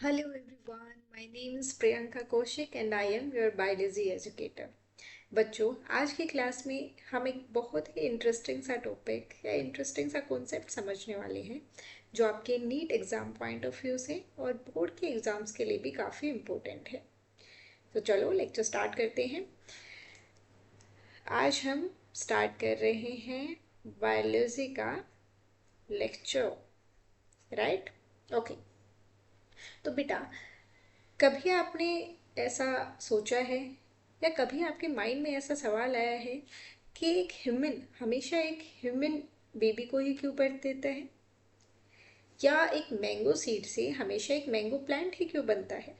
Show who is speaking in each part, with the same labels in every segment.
Speaker 1: Hello everyone, my name is Priyanka Kaushik and I am your biology educator. बच्चों, आज की class में हम एक बहुत ही इंटरेस्टिंग सा टॉपिक या इंटरेस्टिंग सा कॉन्सेप्ट समझने वाले हैं जो आपके NEET exam point of view से और बोर्ड के एग्ज़ाम्स के लिए भी काफ़ी इम्पोर्टेंट है। तो चलो लेक्चर स्टार्ट करते हैं। आज हम स्टार्ट कर रहे हैं बायोलॉजी का लेक्चर, राइट? ओके। तो बेटा, कभी आपने ऐसा सोचा है या कभी आपके माइंड में ऐसा सवाल आया है कि एक ह्यूमन हमेशा एक ह्यूमन बेबी को ही क्यों बर्थ देता है, या एक मैंगो सीड से हमेशा एक मैंगो प्लांट ही क्यों बनता है?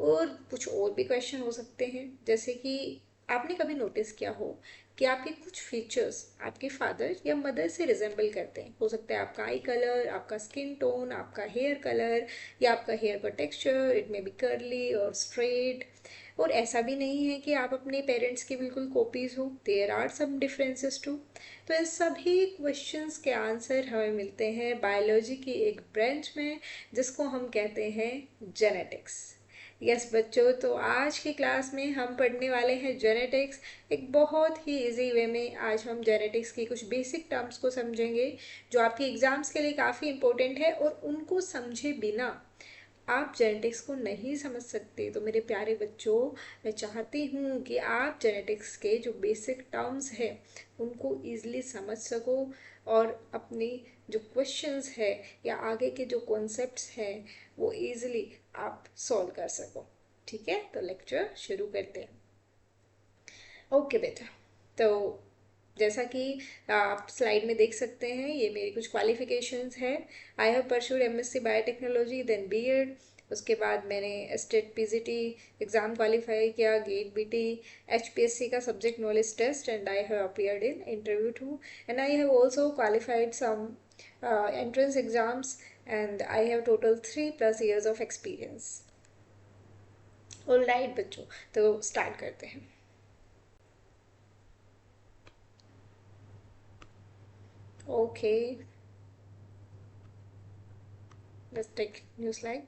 Speaker 1: और कुछ और भी क्वेश्चन हो सकते हैं, जैसे कि आपने कभी नोटिस किया हो कि आपके कुछ फीचर्स आपके फादर या मदर से रिजेंबल करते हैं। हो सकता है आपका आई कलर, आपका स्किन टोन, आपका हेयर कलर या आपका हेयर का texture, it may be curly और स्ट्रेट। और ऐसा भी नहीं है कि आप अपने पेरेंट्स के बिल्कुल कॉपीज हो, there are some differences too. तो इन सभी क्वेश्चंस के आंसर हमें मिलते हैं बायोलॉजी की एक ब्रांच में, जिसको हम कहते हैं जेनेटिक्स। यस बच्चों, तो आज की क्लास में हम पढ़ने वाले हैं जेनेटिक्स। एक बहुत ही इजी वे में आज हम जेनेटिक्स की कुछ बेसिक टर्म्स को समझेंगे जो आपके एग्जाम्स के लिए काफ़ी इंपॉर्टेंट है, और उनको समझे बिना आप जेनेटिक्स को नहीं समझ सकते। तो मेरे प्यारे बच्चों, मैं चाहती हूँ कि आप जेनेटिक्स के जो बेसिक टर्म्स हैं उनको ईजिली समझ सको और अपनी जो क्वेश्चंस है या आगे के जो कॉन्सेप्ट्स हैं वो ईजिली आप सॉल्व कर सको। ठीक है, तो लेक्चर शुरू करते हैं। ओके बेटा, तो जैसा कि आप स्लाइड में देख सकते हैं, ये मेरी कुछ क्वालिफिकेशंस है। I have pursued MSc biotechnology, then BEd. उसके बाद मैंने स्टेट पीजीटी एग्ज़ाम क्वालिफाई किया, गेट बीटी, एचपीएससी का subject knowledge test, and I have appeared in interview too, and I have also qualified some entrance exams, and I have total 3+ years of experience. All right बच्चों, तो start करते हैं। Okay, let's take new slide.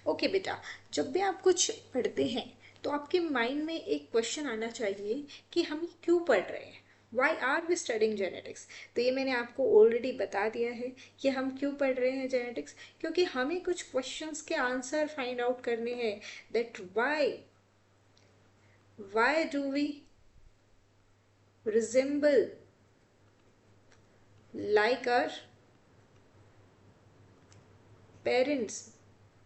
Speaker 1: Okay बेटा, जब भी आप कुछ पढ़ते हैं तो आपके माइंड में एक क्वेश्चन आना चाहिए कि हम क्यों पढ़ रहे हैं। Why are we studying genetics? तो ये मैंने आपको ऑलरेडी बता दिया है कि हम क्यों पढ़ रहे हैं जेनेटिक्स, क्योंकि हमें कुछ क्वेश्चंस के आंसर फाइंड आउट करने हैं। That why do we resemble like our parents,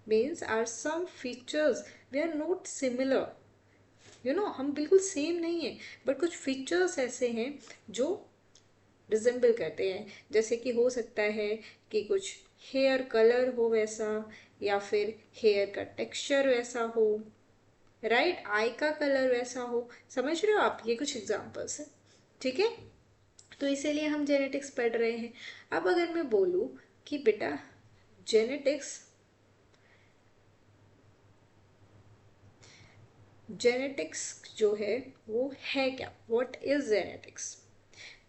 Speaker 1: means are some features we are not similar, हम बिल्कुल सेम नहीं है, बट कुछ फीचर्स ऐसे हैं जो रिजेंबल करते हैं। जैसे कि हो सकता है कि कुछ हेयर कलर हो वैसा, या फिर हेयर का टेक्सचर वैसा हो, राइट, आई का कलर वैसा हो। समझ रहे हो आप, ये कुछ एग्जांपल्स हैं। ठीक है, तो इसीलिए हम जेनेटिक्स पढ़ रहे हैं। अब अगर मैं बोलूँ कि बेटा जेनेटिक्स जेनेटिक्स जो है वो है क्या, व्हाट इज जेनेटिक्स?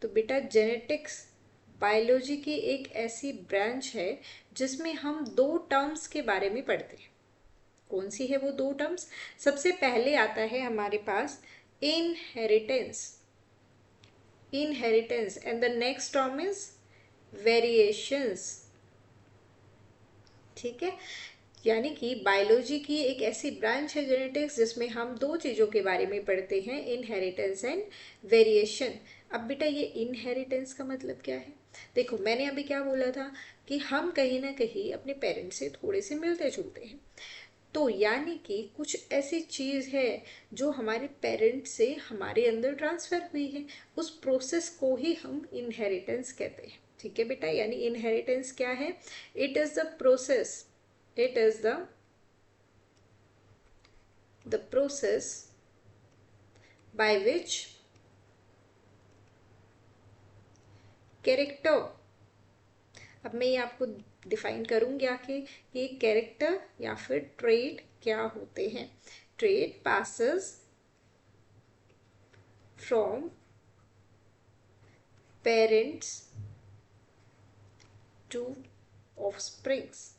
Speaker 1: तो बेटा जेनेटिक्स बायोलॉजी की एक ऐसी ब्रांच है जिसमें हम दो टर्म्स के बारे में पढ़ते हैं। कौन सी है वो दो टर्म्स? सबसे पहले आता है हमारे पास inheritance, inheritance, and the next term is variations. ठीक है, यानी कि बायोलॉजी की एक ऐसी ब्रांच है जेनेटिक्स जिसमें हम दो चीज़ों के बारे में पढ़ते हैं, इनहेरिटेंस एंड वेरिएशन। अब बेटा ये इनहेरिटेंस का मतलब क्या है? देखो, मैंने अभी क्या बोला था कि हम कहीं ना कहीं अपने पेरेंट्स से थोड़े से मिलते जुलते हैं। तो यानी कि कुछ ऐसी चीज़ है जो हमारे पेरेंट्स से हमारे अंदर ट्रांसफ़र हुई है, उस प्रोसेस को ही हम इनहेरिटेंस कहते हैं। ठीक है बेटा, यानी इनहेरिटेंस क्या है? It is the process, it is the process by which character, अब मैं ये आपको डिफाइन करूंगी आके कि कैरेक्टर या फिर ट्रेट क्या होते हैं। Trait passes from parents to offsprings।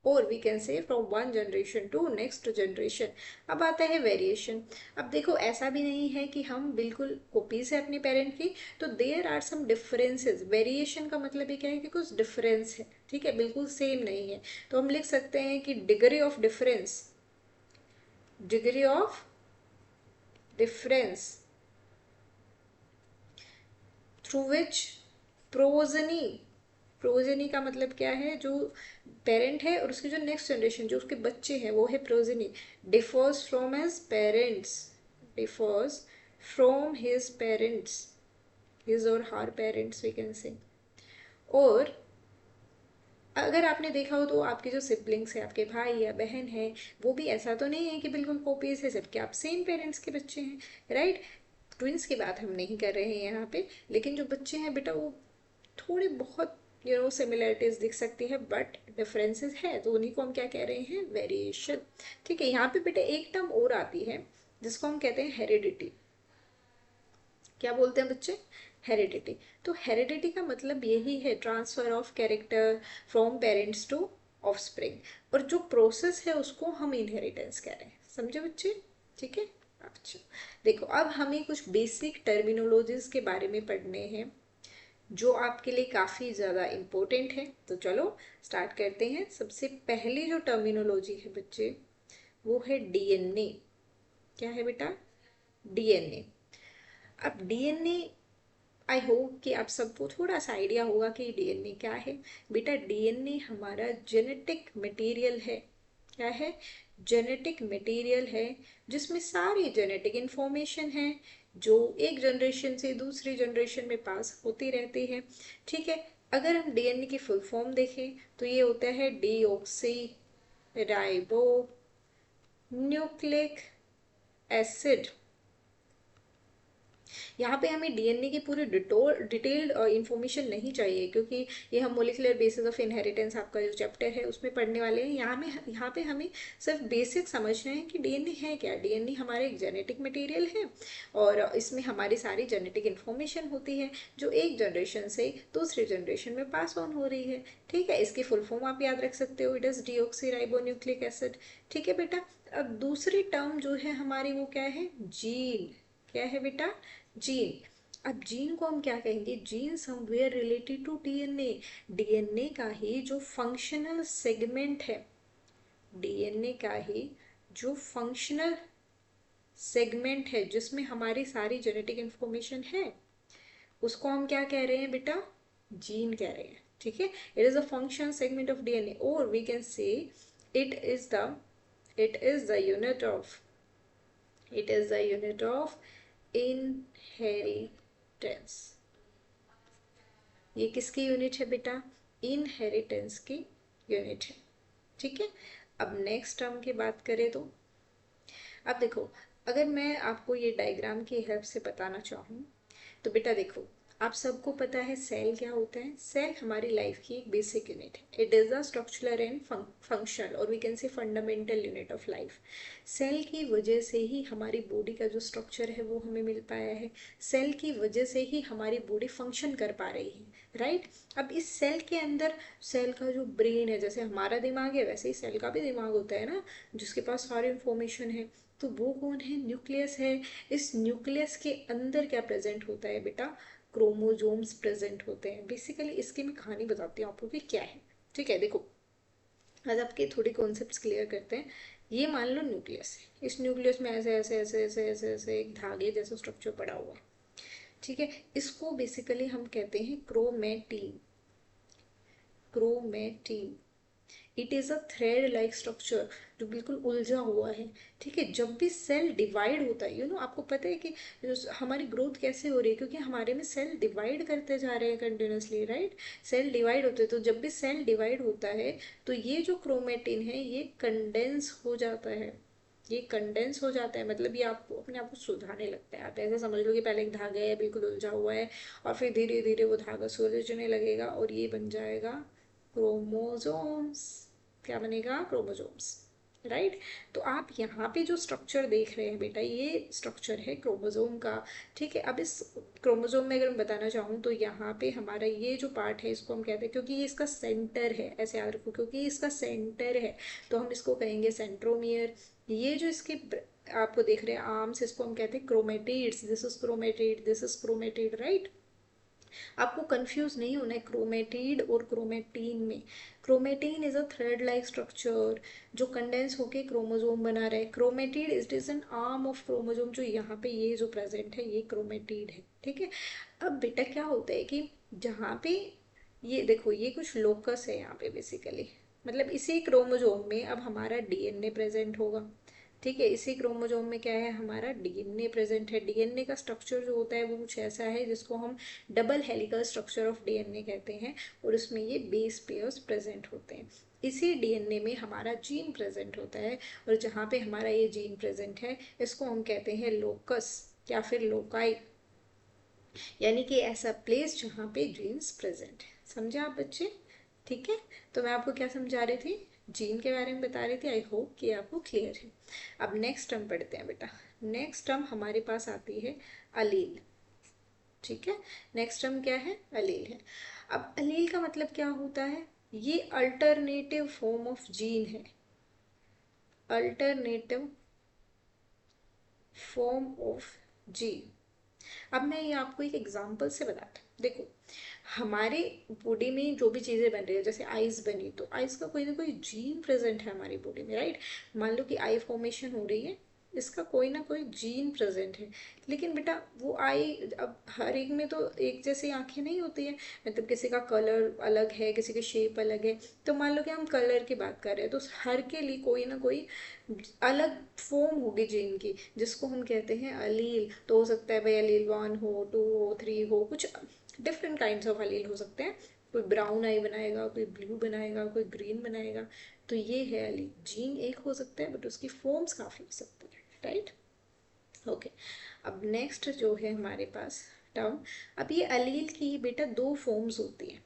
Speaker 1: और we can say from one generation to next generation. अब आता है वेरिएशन। अब देखो ऐसा भी नहीं है कि हम बिल्कुल कॉपी से अपने पेरेंट की, तो there are some differences. Variation का मतलब ये क्या है कि कुछ डिफरेंस है, ठीक है, बिल्कुल सेम नहीं है। तो हम लिख सकते हैं कि degree of difference, degree of difference through which progeny, progeny का मतलब क्या है, जो पेरेंट है और उसके जो नेक्स्ट जनरेशन जो उसके बच्चे हैं वो है progeny, differs from his parents, differs from his parents, his और हर पेरेंट्स वी कैन से। और अगर आपने देखा हो तो आपके जो सिबलिंग्स हैं, आपके भाई या बहन है, वो भी ऐसा तो नहीं है कि बिल्कुल कॉपीज है, सबके आप सेम पेरेंट्स के बच्चे हैं, राइट। ट्विंस की बात हम नहीं कर रहे हैं यहाँ पे, लेकिन जो बच्चे हैं बेटा वो थोड़ी बहुत सिमिलरिटीज दिख सकती है, बट डिफरेंसेस है, तो उन्हीं को हम क्या कह रहे हैं, वेरिएशन। ठीक है, यहाँ पे बेटा एक टर्म और आती है जिसको हम कहते हैं हेरिडिटी। क्या बोलते हैं बच्चे, हेरिडिटी। तो हेरिडिटी का मतलब यही है transfer of character from parents to offspring, और जो प्रोसेस है उसको हम इनहेरिटेंस कह रहे हैं, समझे बच्चे। ठीक है, अच्छा देखो अब हमें कुछ बेसिक टर्मिनोलॉजीज के बारे में पढ़ने हैं जो आपके लिए काफ़ी ज़्यादा इम्पोर्टेंट है। तो चलो स्टार्ट करते हैं। सबसे पहली जो टर्मिनोलॉजी है बच्चे वो है डीएनए। क्या है बेटा, डीएनए। अब डीएनए, आई होप कि आप सबको थोड़ा सा आइडिया होगा कि डीएनए क्या है। बेटा डीएनए हमारा जेनेटिक मटेरियल है। क्या है, जेनेटिक मटेरियल है, जिसमें सारी जेनेटिक इंफॉर्मेशन है जो एक जनरेशन से दूसरी जनरेशन में पास होती रहती है। ठीक है, अगर हम डीएनए की फुल फॉर्म देखें तो ये होता है डीऑक्सी राइबो न्यूक्लिक एसिड। यहाँ पे हमें डीएनए की पूरी डिटेल्ड इंफॉर्मेशन नहीं चाहिए, क्योंकि ये हम मोलिकुलर बेसिस ऑफ इनहेरिटेंस आपका जो चैप्टर है उसमें पढ़ने वाले हैं। यहाँ पे हमें सिर्फ बेसिक समझना है कि डीएनए है क्या। डीएनए हमारे एक जेनेटिक मटेरियल है और इसमें हमारी सारी जेनेटिक इन्फॉर्मेशन होती है जो एक जनरेशन से दूसरी जनरेशन में पास ऑन हो रही है। ठीक है, इसकी फुल फॉर्म आप याद रख सकते हो, इट इज डीऑक्सीराइबोन्यूक्लिक एसिड। ठीक है बेटा, अब दूसरी टर्म जो है हमारी वो क्या है, जीन। क्या है बेटा, जीन। अब जीन को हम क्या कहेंगे, gene somewhere related to DNA. DNA का ही जो फंक्शनल सेगमेंट है, डीएनए का ही जो फंक्शनल सेगमेंट है जिसमें हमारी सारी जेनेटिक इंफॉर्मेशन है, उसको हम क्या कह रहे हैं बेटा, जीन कह रहे हैं। ठीक है, it is a function segment of DNA, और we can say it is the it is the unit of it is the unit of inheritance. ये किसकी यूनिट है बेटा, इनहेरिटेंस की यूनिट है। ठीक है, अब नेक्स्ट टर्म की बात करें तो अब देखो, अगर मैं आपको ये डायग्राम की हेल्प से बताना चाहूँ तो बेटा देखो, आप सबको पता है सेल क्या होता है। सेल हमारी लाइफ की एक बेसिक यूनिट है। It is the structural and functional और we can say fundamental unit of life. Cell की वजह से ही हमारी बॉडी का जो स्ट्रक्चर है वो हमें मिल पाया है। सेल की वजह से ही हमारी बॉडी फंक्शन कर पा रही है, राइट। अब इस सेल के अंदर सेल का जो ब्रेन है, जैसे हमारा दिमाग है वैसे ही सेल का भी दिमाग होता है ना, जिसके पास सारी इंफॉर्मेशन है। तो वो कौन है, न्यूक्लियस है। इस न्यूक्लियस के अंदर क्या प्रेजेंट होता है बेटा, क्रोमोजोम्स प्रेजेंट होते हैं। बेसिकली इसकी मैं कहानी बताती हूँ आपको कि क्या है। ठीक है, देखो आज आपके थोड़ी कॉन्सेप्ट्स क्लियर करते हैं। ये मान लो न्यूक्लियस है, इस न्यूक्लियस में ऐसे ऐसे ऐसे ऐसे ऐसे ऐसे एक धागे जैसा स्ट्रक्चर पड़ा हुआ है। ठीक है, इसको बेसिकली हम कहते हैं chromatin. Chromatin, it is a thread like structure जो बिल्कुल उलझा हुआ है। ठीक है, जब भी सेल डिवाइड होता है, आपको पता है कि हमारी ग्रोथ कैसे हो रही है, क्योंकि हमारे में सेल डिवाइड करते जा रहे हैं कंटिन्यूसली, राइट। सेल डिवाइड होते हैं, तो जब भी सेल डिवाइड होता है तो ये जो क्रोमेटिन है ये कंडेंस हो जाता है। ये कंडेंस हो जाता है मतलब ये आपको अपने आप को सुलझाने लगता है। आप ऐसे समझ लो कि पहले एक धागा है बिल्कुल उलझा हुआ है, और फिर धीरे धीरे वो धागा सुलझने लगेगा और ये बन जाएगा क्रोमोजोम्स। क्या बनेगा, क्रोमोजोम्स। राइट। तो आप यहाँ पे जो स्ट्रक्चर देख रहे हैं बेटा, ये स्ट्रक्चर है क्रोमोसोम का। ठीक है, अब इस क्रोमोसोम में अगर मैं बताना चाहूँ तो यहाँ पे हमारा ये जो पार्ट है इसको हम कहते हैं, क्योंकि ये इसका सेंटर है, ऐसे याद रखो, क्योंकि ये इसका सेंटर है तो हम इसको कहेंगे सेंट्रोमियर। ये जो इसके आपको देख रहे हैं आर्म्स, इसको हम कहते हैं chromatids. This is chromatid, this is chromatid, right. आपको कंफ्यूज नहीं होना है क्रोमेटिड और क्रोमेटीन में। Chromatin is a thread like structure जो कंडेंस होके क्रोमोसोम बना रहा है। Chromatid it is an arm of chromosome, जो यहाँ पे ये जो प्रेजेंट है ये क्रोमेटिड है। ठीक है। अब बेटा क्या होता है कि जहाँ पे ये देखो, ये कुछ लोकस है यहाँ पे बेसिकली, मतलब इसी क्रोमोसोम में अब हमारा डीएनए प्रेजेंट होगा। ठीक है, इसी क्रोमोसोम में क्या है, हमारा डीएनए प्रेजेंट है। डीएनए का स्ट्रक्चर जो होता है वो कुछ ऐसा है जिसको हम double helical structure of DNA कहते हैं, और उसमें ये बेस पेयर्स प्रेजेंट होते हैं। इसी डीएनए में हमारा जीन प्रेजेंट होता है, और जहाँ पे हमारा ये जीन प्रेजेंट है इसको हम कहते हैं लोकस या फिर लोकाई, यानी कि ऐसा प्लेस जहाँ पे जीन्स प्रेजेंट है। समझे आप बच्चे? ठीक है। तो मैं आपको क्या समझा रही थी, जीन के बारे में बता रही थी। आई होप कि आपको क्लियर है। अब नेक्स्ट टर्म पढ़ते हैं बेटा। नेक्स्ट टर्म हमारे पास आती है अलील। ठीक है, नेक्स्ट टर्म क्या है, अलील है। अब अलील का मतलब क्या होता है, ये अल्टरनेटिव फॉर्म ऑफ जीन है। Alternative form of gene. अब मैं ये आपको एक एग्जांपल से बताती हूँ। देखो, हमारे बॉडी में जो भी चीज़ें बन रही है, जैसे आइज बनी तो आइज का कोई ना कोई जीन प्रेजेंट है हमारी बॉडी में, राइट। मान लो कि आई फॉर्मेशन हो रही है, इसका कोई ना कोई जीन प्रेजेंट है। लेकिन बेटा वो आई, अब हर एक में तो एक जैसी आंखें नहीं होती है, मतलब किसी का कलर अलग है, किसी की शेप अलग है। तो मान लो कि हम कलर की बात कर रहे हैं तो हर के लिए कोई ना कोई अलग फॉर्म होगी जीन की, जिसको हम कहते हैं अलील। तो हो सकता है भाई अलील 1 हो, 2 हो, 3 हो, कुछ डिफरेंट काइंड्स ऑफ अलील हो सकते हैं। कोई ब्राउन आई बनाएगा, कोई ब्लू बनाएगा, कोई ग्रीन बनाएगा। तो ये है अलील। जीन एक हो सकता है बट उसकी फॉर्म्स काफ़ी हो सकती है, राइट। ओके। अब नेक्स्ट जो है हमारे पास टर्म, अब ये अलील की ही बेटा दो फॉर्म्स होती है।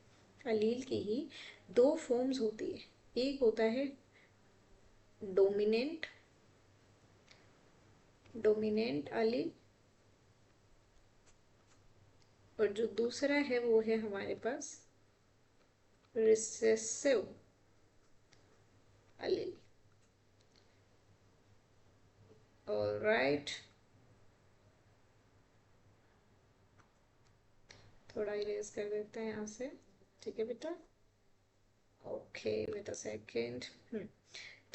Speaker 1: अलील की ही दो फॉर्म्स होती है। एक होता है डोमिनेंट, डोमिनेंट अलील, और जो दूसरा है वो है हमारे पास रिसेसिव अलील। ऑलराइट, थोड़ा इरेज कर देते हैं यहाँ से। ठीक है बेटा, ओके बेटा सेकेंड।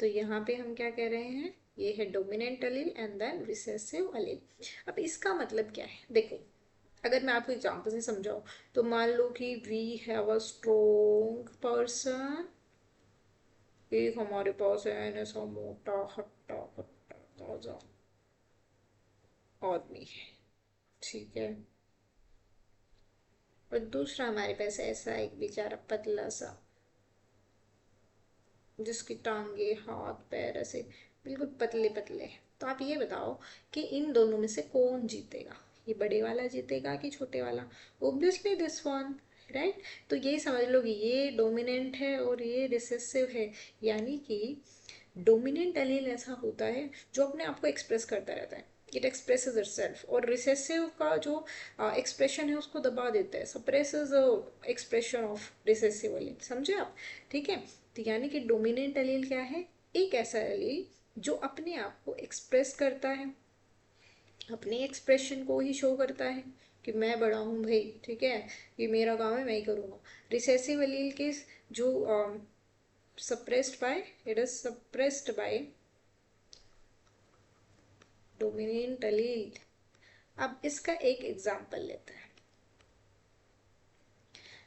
Speaker 1: तो यहाँ पे हम क्या कह रहे हैं, ये है dominant allele and then recessive allele. अब इसका मतलब क्या है, देखो अगर मैं आपको एग्जांपल से समझाऊँ तो मान लो कि we have a strong person. एक हमारे पास है ऐसा मोटा हट्टा कट्टा ताजा आदमी है, ठीक है। और दूसरा हमारे पास ऐसा एक बेचारा पतला सा, जिसकी टांगे हाथ पैर ऐसे बिल्कुल पतले पतले हैं। तो आप ये बताओ कि इन दोनों में से कौन जीतेगा, ये बड़े वाला जीतेगा कि छोटे वाला? Obviously this one, right. तो ये समझ लो कि ये डोमिनेंट है और ये रिसेसिव है। यानी कि डोमिनेंट एलील ऐसा होता है जो अपने आप को एक्सप्रेस करता रहता है, इट एक्सप्रेसेस इटसेल्फ। और रिसेसिव का जो एक्सप्रेशन है उसको दबा देता है, suppresses expression of recessive allele. समझे आप? ठीक है। तो यानी कि डोमिनेंट एलील क्या है, एक ऐसा एलील जो अपने आप को एक्सप्रेस करता है, अपने एक्सप्रेशन को ही शो करता है कि मैं बड़ा हूँ भाई, ठीक है, ये मेरा काम है, मैं ही करूँगा। रिसेसिव एलील के जो suppressed by, it is suppressed by dominant allele। अब इसका एक एग्जांपल लेते हैं।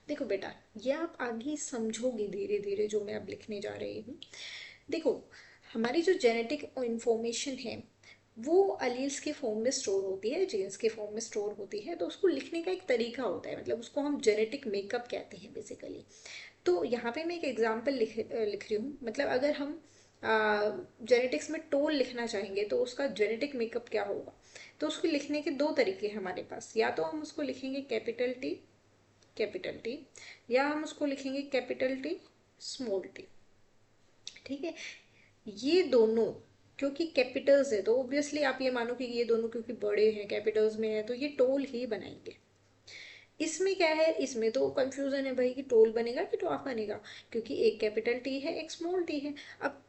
Speaker 1: देखो बेटा, ये आप आगे समझोगे धीरे धीरे जो मैं अब लिखने जा रही हूँ। देखो, हमारी जो जेनेटिक इंफॉर्मेशन है वो अलील्स के फॉर्म में स्टोर होती है, जीन्स के फॉर्म में स्टोर होती है। तो उसको लिखने का एक तरीका होता है, मतलब उसको हम जेनेटिक मेकअप कहते हैं बेसिकली। तो यहाँ पे मैं एक एग्जांपल लिख रही हूँ। मतलब अगर हम जेनेटिक्स में टोल लिखना चाहेंगे तो उसका जेनेटिक मेकअप क्या होगा, तो उसको लिखने के दो तरीके हैं हमारे पास। या तो हम उसको लिखेंगे कैपिटल टी, कैपिटल टी, या हम उसको लिखेंगे कैपिटल टी स्मॉल टी। ठीक है। ये दोनों क्योंकि कैपिटल्स है तो ऑब्वियसली आप ये मानो कि ये दोनों क्योंकि बड़े हैं कैपिटल्स में है तो ये टोल ही बनाएंगे। इसमें क्या है, इसमें तो कंफ्यूजन है भाई कि टोल बनेगा कि टॉप बनेगा, क्योंकि एक कैपिटल टी है एक स्मॉल टी है। अब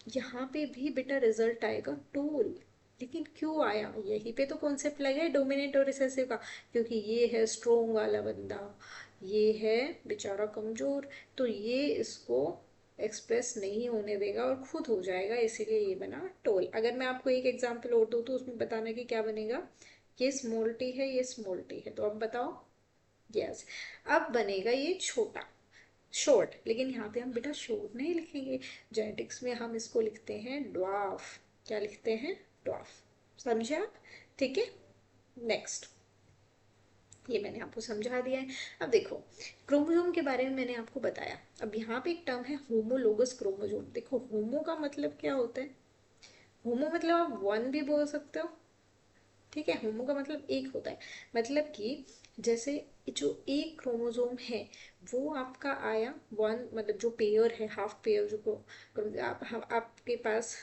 Speaker 1: यहाँ पे भी बेटा रिजल्ट आएगा टोल। लेकिन क्यों आया, यहीं पे तो कॉन्सेप्ट लगा है डोमिनेंट और रिसेसिव का, क्योंकि ये है स्ट्रोंग वाला बंदा, ये है बेचारा कमजोर, तो ये इसको एक्सप्रेस नहीं होने देगा और खुद हो जाएगा, इसीलिए ये बना टोल। अगर मैं आपको एक एग्जांपल और दूँ तो उसमें बताना कि क्या बनेगा। ये स्मॉल टी है ये स्मॉल टी है, तो अब बताओ। यस, अब बनेगा ये छोटा, शॉर्ट, लेकिन यहाँ पे हम बेटा शॉर्ट नहीं लिखेंगे, जेनेटिक्स में हम इसको लिखते हैं ड्वार्फ। क्या लिखते हैं, ड्वार्फ। समझे आप, ठीक है। नेक्स्ट, ये मैंने आपको समझा दिया है। अब देखो, क्रोमोसोम के बारे में मैंने आपको बताया। अब यहाँ पे एक टर्म है होमोलोगस क्रोमोसोम। देखो होमो का मतलब क्या होता है, होमो मतलब आप वन भी बोल सकते हो, ठीक है। होमो का मतलब एक होता है, मतलब कि जैसे जो एक क्रोमोसोम है वो आपका आया वन, मतलब जो पेयर है हाफ पेयर जो आपके पास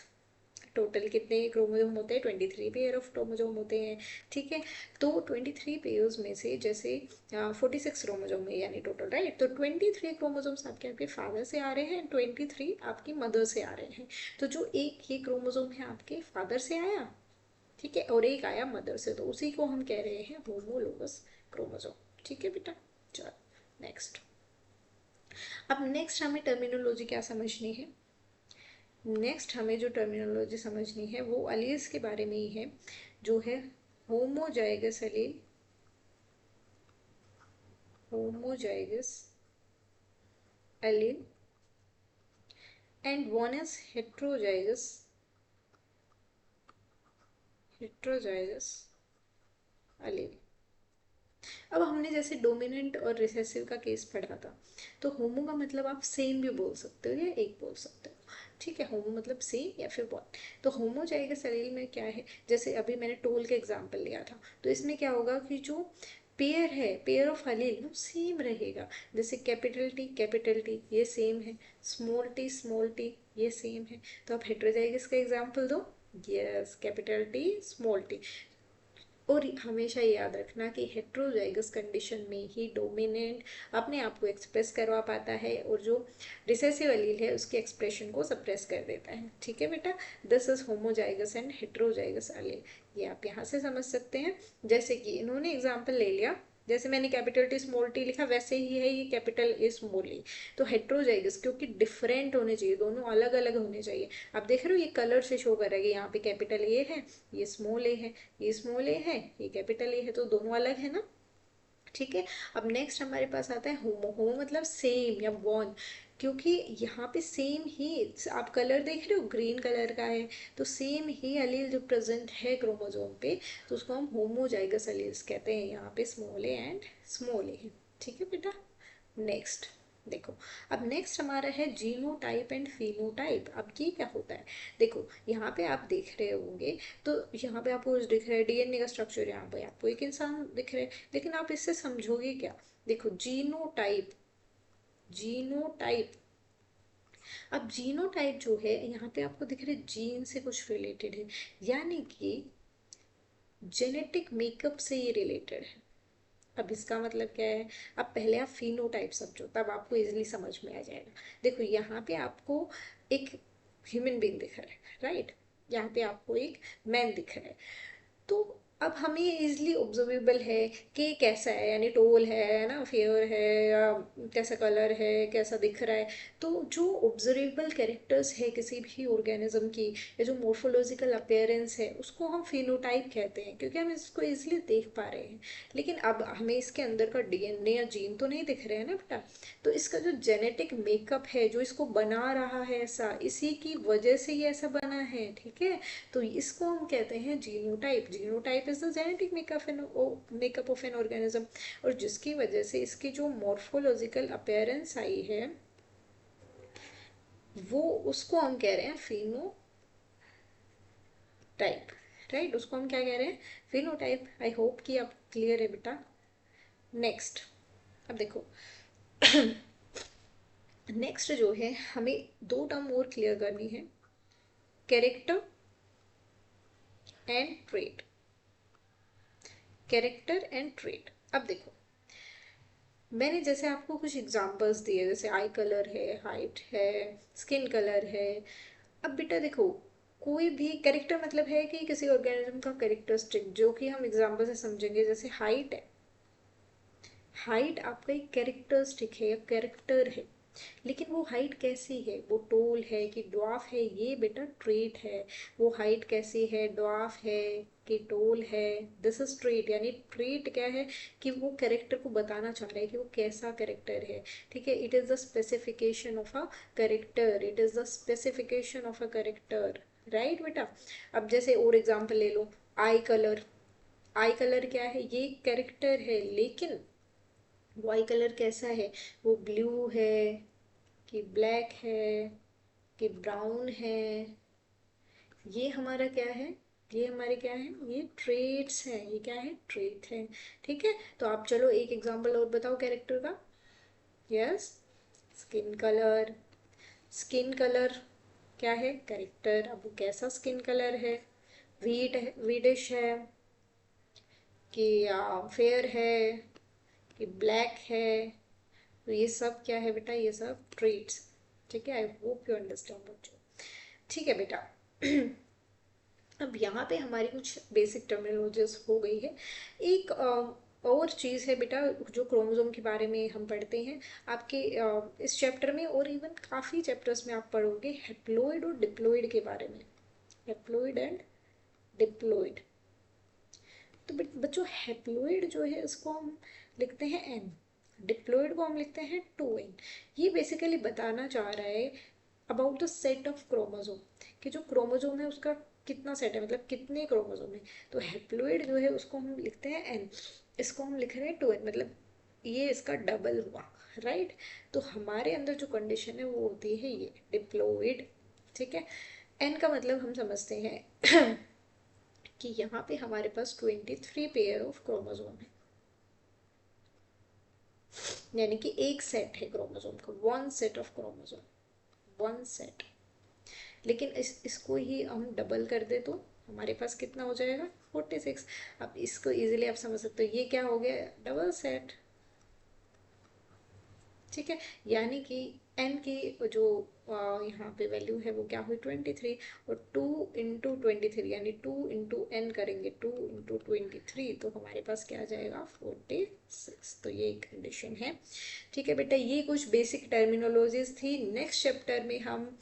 Speaker 1: टोटल कितने क्रोमोसोम होते हैं, 23 पेयर ऑफ क्रोमोसोम होते हैं, ठीक है। तो 23 पेयर्स में से जैसे 46 क्रोमोसोम है यानी टोटल, राइट। तो 23 क्रोमोसोम्स आपके आपके फादर से आ रहे हैं, 23 आपकी मदर से आ रहे हैं। तो जो एक ये क्रोमोसोम है आपके फादर से आया, ठीक है, और एक आया मदर से, तो उसी को हम कह रहे हैं होमोलोगस क्रोमोसोम, ठीक है बेटा। चलो नेक्स्ट। अब नेक्स्ट हमें टर्मिनोलॉजी क्या समझनी है, नेक्स्ट हमें जो टर्मिनोलॉजी समझनी है वो अलील्स के बारे में ही है, जो है homozygous allele, homozygous allele and one is heterozygous, heterozygous allele. अब हमने जैसे डोमिनेंट और रिसेसिव का केस पढ़ा था, तो होमो का मतलब आप सेम भी बोल सकते हो या एक बोल सकते हो, ठीक है। होमो मतलब सेम या फिर वन। तो होमो जाएगा सलील में क्या है, जैसे अभी मैंने टोल का एग्जांपल लिया था, तो इसमें क्या होगा कि जो पेयर है, पेयर ऑफ अलील वो सेम रहेगा। जैसे कैपिटल टी ये सेम है, स्मॉल टी ये सेम है। तो आप हेट्रोजाइगस का एग्जांपल दो। Yes, capital T small T. और हमेशा याद रखना कि हेट्रोजाइगस कंडीशन में ही डोमिनेंट अपने आप को एक्सप्रेस करवा पाता है और जो रिसेसिव एलील है उसके एक्सप्रेशन को सप्रेस कर देता है, ठीक है बेटा। This is homozygous and heterozygous allele, ये आप यहाँ से समझ सकते हैं। जैसे कि इन्होंने एग्जाम्पल ले लिया, जैसे मैंने कैपिटल टी स्मॉल टी लिखा वैसे ही है ये कैपिटल ए स्मॉल ए। तो हेट्रोजाइगस क्योंकि डिफरेंट होने चाहिए, दोनों अलग अलग होने चाहिए। आप देख रहे हो ये कलर से शो कर रहा है कि यहाँ पे कैपिटल ए है, ये स्मॉल ए है, ये स्मॉल ए है, ये कैपिटल ए है, तो दोनों अलग है ना, ठीक है। अब नेक्स्ट हमारे पास आता है होमो, होमो मतलब सेम या वन, क्योंकि यहाँ पे सेम ही, आप कलर देख रहे हो ग्रीन कलर का है, तो सेम ही अलील जो प्रेजेंट है क्रोमोसोम पे, तो उसको हम होमोजाइगस अलील्स कहते हैं। यहाँ पे स्मॉल ए एंड स्मॉल ए है, ठीक है बेटा। नेक्स्ट देखो, अब नेक्स्ट हमारा है जीनोटाइप एंड फिनोटाइप। अब ये क्या होता है, देखो यहाँ पे आप देख रहे होंगे, तो यहाँ पे आपको दिख रहा है डीएनए का स्ट्रक्चर, यहाँ पे आपको एक इंसान दिख रहा है, लेकिन आप इससे समझोगे क्या। देखो जीनोटाइप, जीनोटाइप, अब जीनोटाइप जो है यहाँ पे आपको दिख रहा है जीन से कुछ रिलेटेड है, यानी कि जेनेटिक मेकअप से ये रिलेटेड है। अब इसका मतलब क्या है, अब पहले आप फिनोटाइप समझो तब आपको इजीली समझ में आ जाएगा। देखो यहाँ पे आपको एक ह्यूमन बीइंग दिख रहा है, राइट, यहाँ पे आपको एक मैन दिख रहा है, तो अब हमें इजली ऑब्जर्वेबल है कि कैसा है, यानी टोल है ना, फेयर है, या कैसा कलर है, कैसा दिख रहा है। तो जो ऑब्जर्वेबल कैरेक्टर्स है किसी भी ऑर्गेनिज्म की, या जो मोर्फोलॉजिकल अपीयरेंस है उसको हम फिनोटाइप कहते हैं, क्योंकि हम इसको इजली देख पा रहे हैं। लेकिन अब हमें इसके अंदर का डीएनए या जीन तो नहीं दिख रहे हैं ना बेटा, तो इसका जो जेनेटिक मेकअप है जो इसको बना रहा है ऐसा, इसी की वजह से ये ऐसा बना है, ठीक है। तो इसको हम कहते हैं genotype. Genotype is the genetic makeup of an organism, और जिसकी वजह से इसकी जो मॉर्फोलॉजिकल अपीयरेंस आई है वो, उसको हम कह रहे हैं फिनोटाइप, राइट। उसको हम क्या कह रहे हैं, फिनोटाइप। आई होप कि अब क्लियर है बेटा। नेक्स्ट, अब देखो नेक्स्ट जो है हमें दो टर्म और क्लियर करनी है। Character and trait, character and trait. अब देखो, मैंने जैसे आपको कुछ एग्जांपल्स दिए, जैसे आई कलर है, हाइट है, स्किन कलर है। अब बेटा देखो, कोई भी कैरेक्टर मतलब है कि किसी ऑर्गेनिज्म का कैरेक्टरिस्टिक, जो कि हम एग्जांपल से समझेंगे। जैसे हाइट है, हाइट आपका एक कैरेक्टरिस्टिक है या कैरेक्टर है, लेकिन वो हाइट कैसी है, वो टोल है कि ड्वार्फ है, ये बेटा ट्रेट है। वो हाइट कैसी है, ड्वार्फ है कि टोल है, दिस इज ट्रेट। यानी ट्रेट क्या है कि वो कैरेक्टर को बताना चाह रहा है कि वो कैसा कैरेक्टर है। ठीक है, it is the specification of a character, it is the specification of a character, right बेटा। अब जैसे और एग्जांपल ले लो, आई कलर। आई कलर क्या है, ये कैरेक्टर है, लेकिन वो आई कलर कैसा है, वो ब्लू है कि ब्लैक है कि ब्राउन है, ये हमारा क्या है, ये हमारे क्या है, ये ट्रेट्स हैं, ये क्या है, ट्रेट है। ठीक है, तो आप चलो एक एग्जांपल और बताओ कैरेक्टर का। Yes, skin colour. Skin colour क्या है, कैरेक्टर। अब वो कैसा स्किन कलर है, वीट है, वीडिश है कि फेयर है कि ब्लैक है। तो ये सब क्या है बेटा, ये सब ट्रेट्स। ठीक है, आई होप यू अंडरस्टैंड बच्चों। ठीक है बेटा। अब यहाँ पे हमारी कुछ बेसिक टर्मिनोलॉजीज हो गई है। एक और चीज़ है बेटा, जो क्रोमोसोम के बारे में हम पढ़ते हैं आपके इस चैप्टर में, और इवन काफ़ी चैप्टर्स में आप पढ़ोगे हेप्लॉइड और डिप्लॉइड के बारे में। Haploid and diploid. तो बच्चों, हेप्लॉइड जो है इसको हम लिखते हैं एन, डिप्लॉइड को हम लिखते हैं 2n। ये बेसिकली बताना चाह रहा है about the set of chromosome, कि जो क्रोमोसोम है उसका कितना सेट है, मतलब कितने क्रोमोसोम है। तो हेप्लॉइड जो है उसको हम लिखते हैं एन, इसको हम लिख रहे हैं 2n, मतलब ये इसका डबल हुआ, राइट। तो हमारे अंदर जो कंडीशन है वो होती है ये डिप्लॉइड। ठीक है, एन का मतलब हम समझते हैं कि यहाँ पे हमारे पास 23 पेयर ऑफ क्रोमोसोम है, यानी कि एक सेट है क्रोमोसोम का, one set of chromosome, one set. लेकिन इसको ही हम डबल कर दे तो हमारे पास कितना हो जाएगा, 46। अब इसको इजीली आप समझ सकते हो, ये क्या हो गया, डबल सेट। ठीक है, यानी कि एन की जो यहाँ पे वैल्यू है वो क्या हुई, 23। और 2 × 23 यानी 2 × n करेंगे, 2 × 23, तो हमारे पास क्या आ जाएगा, 46। तो ये एक कंडीशन है। ठीक है बेटा, ये कुछ बेसिक टर्मिनोलॉजीज थी। नेक्स्ट चैप्टर में हम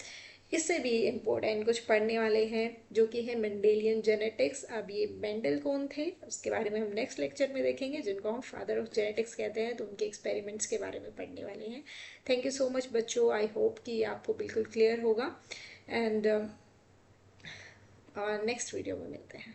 Speaker 1: इससे भी इम्पोर्टेंट कुछ पढ़ने वाले हैं, जो कि है मेंडेलियन जेनेटिक्स। अब ये मेंडल कौन थे उसके बारे में हम नेक्स्ट लेक्चर में देखेंगे, जिनको हम फादर ऑफ जेनेटिक्स कहते हैं। तो उनके एक्सपेरिमेंट्स के बारे में पढ़ने वाले हैं। थैंक यू सो मच बच्चों, आई होप कि आपको बिल्कुल क्लियर होगा। एंड नेक्स्ट वीडियो में मिलते हैं।